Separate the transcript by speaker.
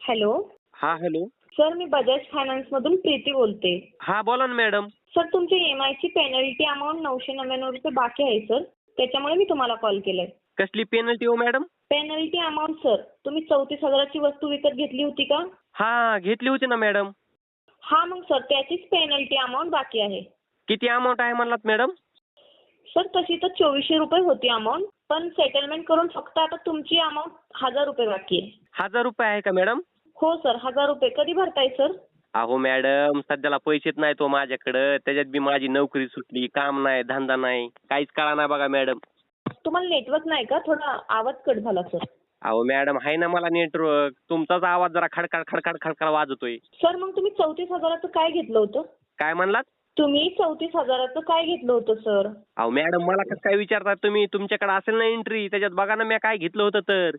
Speaker 1: Hello.
Speaker 2: हा hello.
Speaker 1: Sir मी बजाज फायनान्समधून प्रीती बोलते.
Speaker 2: हा बोला ना मॅडम.
Speaker 1: सर तुमची EMI पेनल्टी अमाऊंट 999 रुपये बाकी आहे सर. त्याच्यामुळे मी तुम्हाला कॉल केलाय.
Speaker 2: कसली पेनल्टी हो मॅडम?
Speaker 1: Penalty amount sir. तुम्ही 34,000ची वस्तू विकत घेतली होती का?
Speaker 2: हा घेतली होती ना मॅडम.
Speaker 1: हा मग सर त्याचीच पेनल्टी अमाऊंट बाकी आहे.
Speaker 2: किती अमाऊंट आहे म्हणलात मॅडम?
Speaker 1: सर तशी तर 2400 रुपये होती अमाऊंट, पण सेटलमेंट करून फक्त आता तुमची अमाऊंट 1000 रुपये बाकी आहे.
Speaker 2: 1000 रुपये आहे का मॅडम?
Speaker 1: हो सर 1000 रुपये. कधी भरताय सर?
Speaker 2: अहो मॅडम सध्याला पैसेच नाही तो माझ्याकडं. त्याच्यात बी माझी नोकरी सुटली, काम नाही, धंदा नाही, काहीच कळा नाही बघा मॅडम.
Speaker 1: तुम्हाला नेटवर्क नाही का? थोडा आवाज कट झाला सर.
Speaker 2: अहो मॅडम आहे ना मला नेटवर्क. तुमचाच आवाज जरा खडखड खडखड खडखड वाजतोय.
Speaker 1: सर मग तुम्ही 34,000चं काय घेतलं होतं?
Speaker 2: काय म्हणलात?
Speaker 1: तुम्ही 34,000चं काय घेतलं होतं सर?
Speaker 2: अहो मॅडम मला कसं काय विचारता तुम्ही? तुमच्याकडे असेल ना एंट्री, त्याच्यात बघा ना मी काय घेतलं होतं तर.